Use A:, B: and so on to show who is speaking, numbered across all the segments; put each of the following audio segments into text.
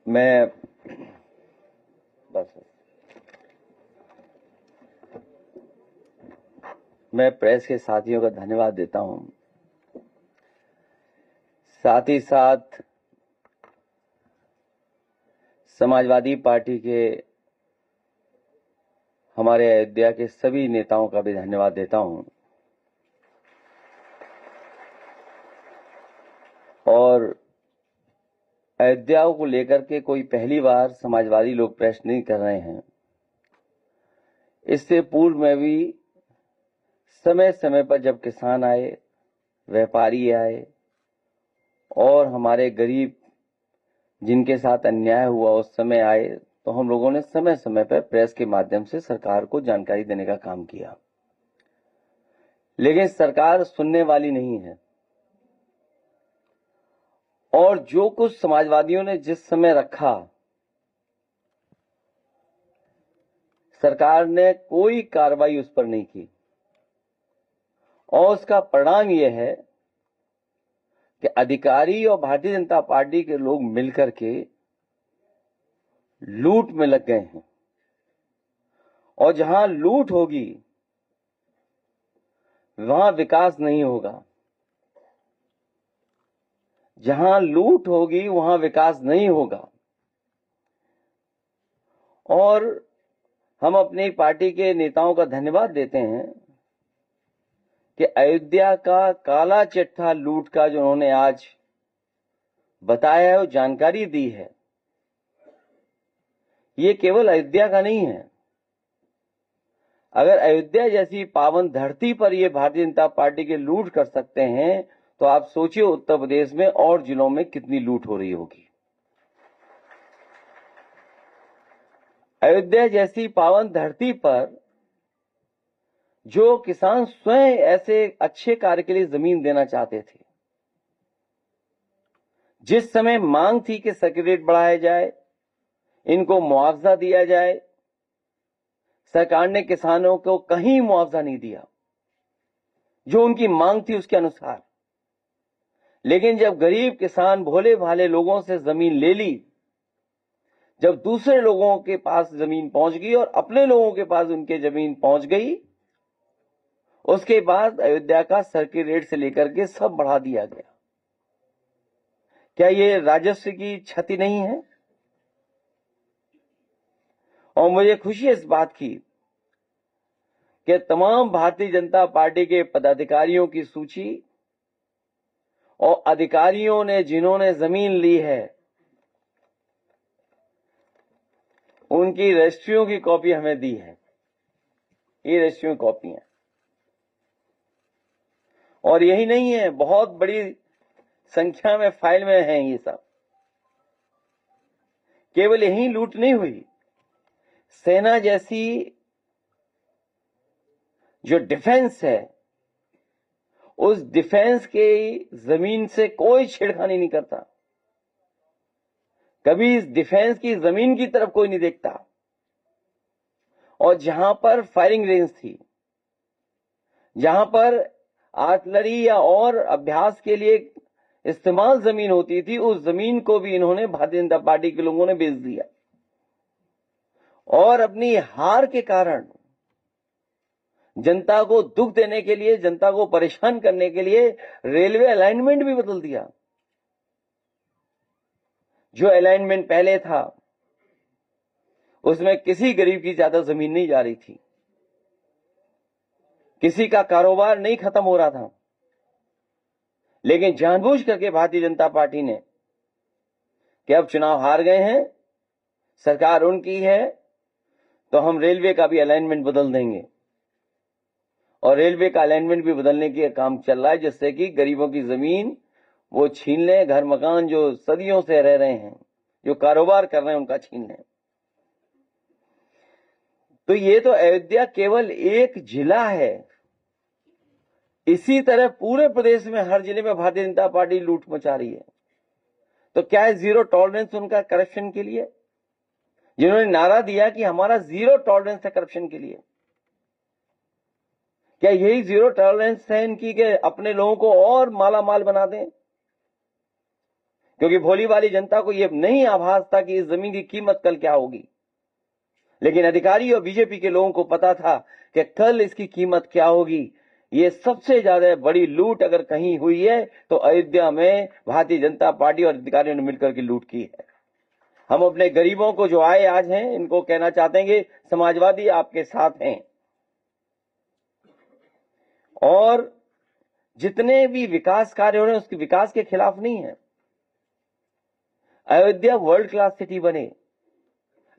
A: मैं बस मैं प्रेस के साथियों का धन्यवाद देता हूं। साथ ही साथ समाजवादी पार्टी के हमारे अयोध्या के सभी नेताओं का भी धन्यवाद देता हूं। और अयोध्या को लेकर के कोई पहली बार समाजवादी लोग प्रश्न नहीं कर रहे हैं। इससे पूर्व में भी समय समय पर जब किसान आए, व्यापारी आए और हमारे गरीब जिनके साथ अन्याय हुआ उस समय आए, तो हम लोगों ने समय समय पर प्रेस के माध्यम से सरकार को जानकारी देने का काम किया। लेकिन सरकार सुनने वाली नहीं है। और जो कुछ समाजवादियों ने जिस समय रखा, सरकार ने कोई कार्रवाई उस पर नहीं की। और उसका परिणाम यह है कि अधिकारी और भारतीय जनता पार्टी के लोग मिलकर के लूट में लग गए हैं। और जहां लूट होगी वहां विकास नहीं होगा। जहां लूट होगी वहां विकास नहीं होगा। और हम अपनी पार्टी के नेताओं का धन्यवाद देते हैं कि अयोध्या का काला चिट्ठा लूट का जो उन्होंने आज बताया है, वो जानकारी दी है, ये केवल अयोध्या का नहीं है। अगर अयोध्या जैसी पावन धरती पर ये भारतीय जनता पार्टी के लूट कर सकते हैं, तो आप सोचिए उत्तर प्रदेश में और जिलों में कितनी लूट हो रही होगी। अयोध्या जैसी पावन धरती पर जो किसान स्वयं ऐसे अच्छे कार्य के लिए जमीन देना चाहते थे, जिस समय मांग थी कि सर्किल रेट बढ़ाया जाए, इनको मुआवजा दिया जाए, सरकार ने किसानों को कहीं मुआवजा नहीं दिया जो उनकी मांग थी उसके अनुसार। लेकिन जब गरीब किसान भोले भाले लोगों से जमीन ले ली, जब दूसरे लोगों के पास जमीन पहुंच गई और अपने लोगों के पास उनके जमीन पहुंच गई, उसके बाद अयोध्या का सर्किल रेट से लेकर के सब बढ़ा दिया गया। क्या ये राजस्व की क्षति नहीं है? और मुझे खुशी है इस बात की कि तमाम भारतीय जनता पार्टी के पदाधिकारियों की सूची और अधिकारियों ने जिन्होंने जमीन ली है, उनकी रजिस्ट्रियों की कॉपी हमें दी है। ये रजिस्ट्रियों की कॉपी है। और यही नहीं है, बहुत बड़ी संख्या में फाइल में हैं ये सब। केवल यही लूट नहीं हुई, सेना जैसी जो डिफेंस है, उस डिफेंस के जमीन से कोई छेड़खानी नहीं करता। कभी इस डिफेंस की जमीन की तरफ कोई नहीं देखता। और जहां पर फायरिंग रेंज थी, जहां पर आर्टिलरी या और अभ्यास के लिए इस्तेमाल जमीन होती थी, उस जमीन को भी इन्होंने भारतीय जनता पार्टी के लोगों ने बेच दिया। और अपनी हार के कारण जनता को दुख देने के लिए, जनता को परेशान करने के लिए रेलवे अलाइनमेंट भी बदल दिया। जो अलाइनमेंट पहले था उसमें किसी गरीब की ज्यादा जमीन नहीं जा रही थी, किसी का कारोबार नहीं खत्म हो रहा था। लेकिन जानबूझ करके भारतीय जनता पार्टी ने कि अब चुनाव हार गए हैं, सरकार उनकी है, तो हम रेलवे का भी अलाइनमेंट बदल देंगे। और रेलवे का अलाइनमेंट भी बदलने के काम चल रहा है, जिससे कि गरीबों की जमीन वो छीन लें, घर मकान जो सदियों से रह रहे हैं, जो कारोबार कर रहे हैं, उनका छीन लें। तो ये तो अयोध्या केवल एक जिला है। इसी तरह पूरे प्रदेश में हर जिले में भारतीय जनता पार्टी लूट मचा रही है। तो क्या है जीरो टॉलरेंस उनका करप्शन के लिए? जिन्होंने नारा दिया कि हमारा जीरो टॉलरेंस है करप्शन के लिए, क्या यही जीरो टॉलरेंस है इनकी कि अपने लोगों को और माला माल बना दें? क्योंकि भोली वाली जनता को यह नहीं आभास था कि इस जमीन की कीमत कल क्या होगी, लेकिन अधिकारी और बीजेपी के लोगों को पता था कि कल इसकी कीमत क्या होगी। ये सबसे ज्यादा बड़ी लूट अगर कहीं हुई है तो अयोध्या में भारतीय जनता पार्टी और अधिकारियों ने मिलकर के लूट की है। हम अपने गरीबों को जो आए आज हैं, इनको कहना चाहते हैं कि समाजवादी आपके साथ हैं, और जितने भी विकास कार्य हो रहे हैं उसके विकास के खिलाफ नहीं है। अयोध्या वर्ल्ड क्लास सिटी बने,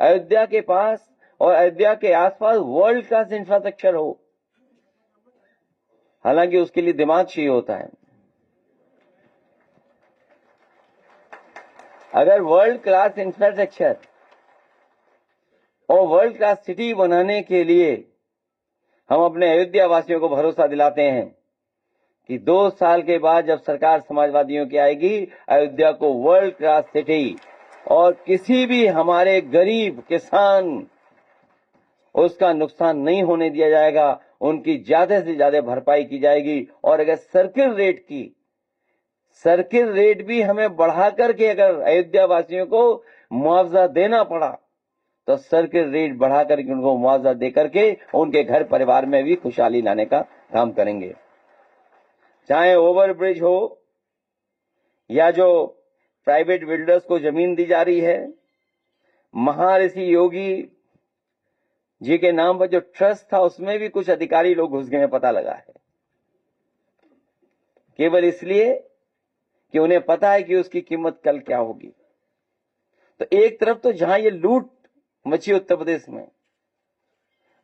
A: अयोध्या के पास और अयोध्या के आसपास वर्ल्ड क्लास इंफ्रास्ट्रक्चर हो, हालांकि उसके लिए दिमाग चाहिए होता है। अगर वर्ल्ड क्लास इंफ्रास्ट्रक्चर और वर्ल्ड क्लास सिटी बनाने के लिए हम अपने अयोध्या वासियों को भरोसा दिलाते हैं कि 2 साल के बाद जब सरकार समाजवादियों की आएगी, अयोध्या को वर्ल्ड क्लास सिटी और किसी भी हमारे गरीब किसान उसका नुकसान नहीं होने दिया जाएगा, उनकी ज्यादा से ज्यादा भरपाई की जाएगी। और अगर सर्किल रेट भी हमें बढ़ा करके अगर अयोध्या वासियों को मुआवजा देना पड़ा तो सर्किल रेट बढ़ा करके उनको मुआवजा दे करके उनके घर परिवार में भी खुशहाली लाने का काम करेंगे। चाहे ओवरब्रिज हो या जो प्राइवेट बिल्डर्स को जमीन दी जा रही है, महर्षि योगी जी के नाम पर जो ट्रस्ट था उसमें भी कुछ अधिकारी लोग घुस गए हैं, पता लगा है, केवल इसलिए कि उन्हें पता है कि उसकी कीमत कल क्या होगी। तो एक तरफ तो जहां ये लूट मची उत्तर प्रदेश में,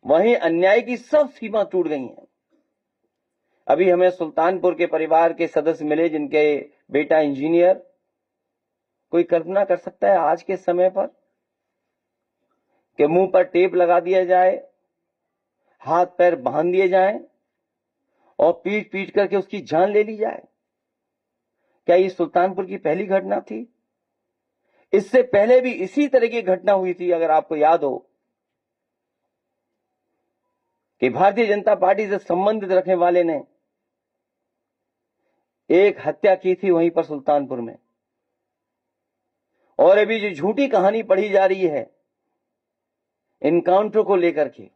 A: वहीं अन्याय की सब सीमा टूट गई हैं। अभी हमें सुल्तानपुर के परिवार के सदस्य मिले जिनके बेटा इंजीनियर। कोई कल्पना कर सकता है आज के समय पर कि मुंह पर टेप लगा दिया जाए, हाथ पैर बांध दिए जाएं और पीट पीट करके उसकी जान ले ली जाए? क्या ये सुल्तानपुर की पहली घटना थी? इससे पहले भी इसी तरह की घटना हुई थी, अगर आपको याद हो, कि भारतीय जनता पार्टी से संबंधित रखने वाले ने एक हत्या की थी वहीं पर सुल्तानपुर में। और अभी जो झूठी कहानी पढ़ी जा रही है इनकाउंटर को लेकर के,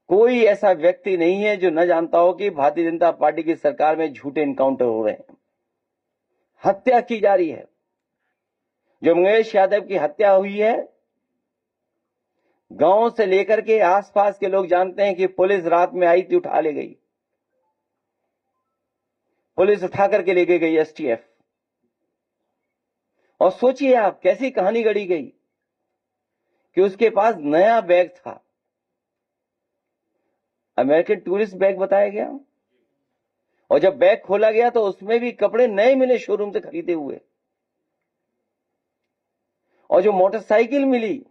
A: कोई ऐसा व्यक्ति नहीं है जो न जानता हो कि भारतीय जनता पार्टी की सरकार में झूठे इनकाउंटर हो रहे हैं, हत्या की जा रही है। जो मंगेश यादव की हत्या हुई है, गांव से लेकर के आसपास के लोग जानते हैं कि पुलिस रात में आई थी, उठा ले गई, पुलिस उठा करके लेके गई एसटीएफ। और सोचिए आप कैसी कहानी गढ़ी गई कि उसके पास नया बैग था, अमेरिकन टूरिस्ट बैग बताया गया, और जब बैग खोला गया तो उसमें भी कपड़े नए मिले शोरूम से खरीदे हुए। और जो मोटरसाइकिल मिली,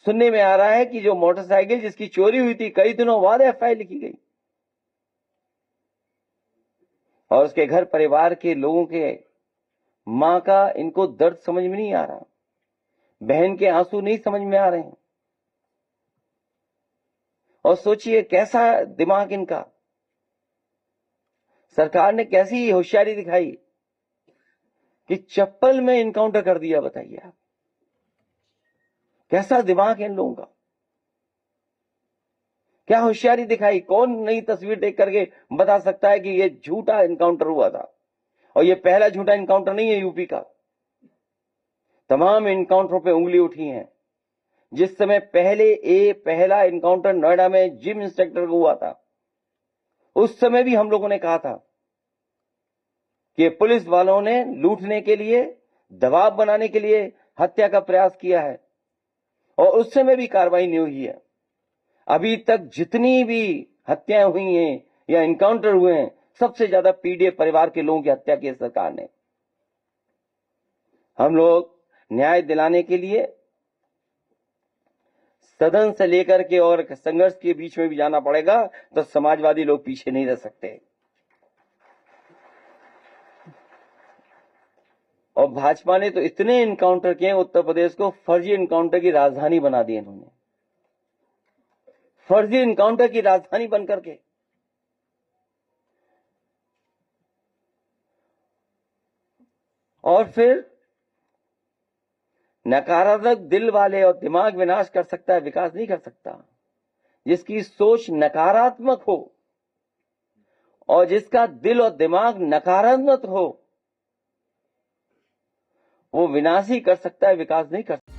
A: सुनने में आ रहा है कि जो मोटरसाइकिल जिसकी चोरी हुई थी, कई दिनों बाद एफआईआर लिखी गई और उसके घर परिवार के लोगों के मां का इनको दर्द समझ में नहीं आ रहा, बहन के आंसू नहीं समझ में आ रहे हैं। और सोचिए कैसा दिमाग इनका, सरकार ने कैसी होशियारी दिखाई कि चप्पल में इनकाउंटर कर दिया। बताइए आप, कैसा दिमाग है इन लोगों का, क्या होशियारी दिखाई। कौन नई तस्वीर देख करके बता सकता है कि ये झूठा इनकाउंटर हुआ था? और ये पहला झूठा इनकाउंटर नहीं है यूपी का, तमाम इनकाउंटरों पे उंगली उठी है। जिस समय पहला इनकाउंटर नोएडा में जिम इंस्पेक्टर को हुआ था, उस समय भी हम लोगों ने कहा था कि पुलिस वालों ने लूटने के लिए, दबाव बनाने के लिए हत्या का प्रयास किया है, और उस समय भी कार्रवाई नहीं हुई है। अभी तक जितनी भी हत्याएं हुई हैं या इनकाउंटर हुए हैं, सबसे ज्यादा पीड़ित परिवार के लोगों की हत्या की है सरकार ने। हम लोग न्याय दिलाने के लिए सदन से लेकर के और संघर्ष के बीच में भी जाना पड़ेगा, तो समाजवादी लोग पीछे नहीं रह सकते। और भाजपा ने तो इतने इनकाउंटर किए, उत्तर प्रदेश को फर्जी इनकाउंटर की राजधानी बना दी इन्होंने, फर्जी इनकाउंटर की राजधानी बनकर के। और फिर नकारात्मक दिल वाले और दिमाग विनाश कर सकता है, विकास नहीं कर सकता। जिसकी सोच नकारात्मक हो और जिसका दिल और दिमाग नकारात्मक हो, वो विनाश ही कर सकता है, विकास नहीं कर सकता।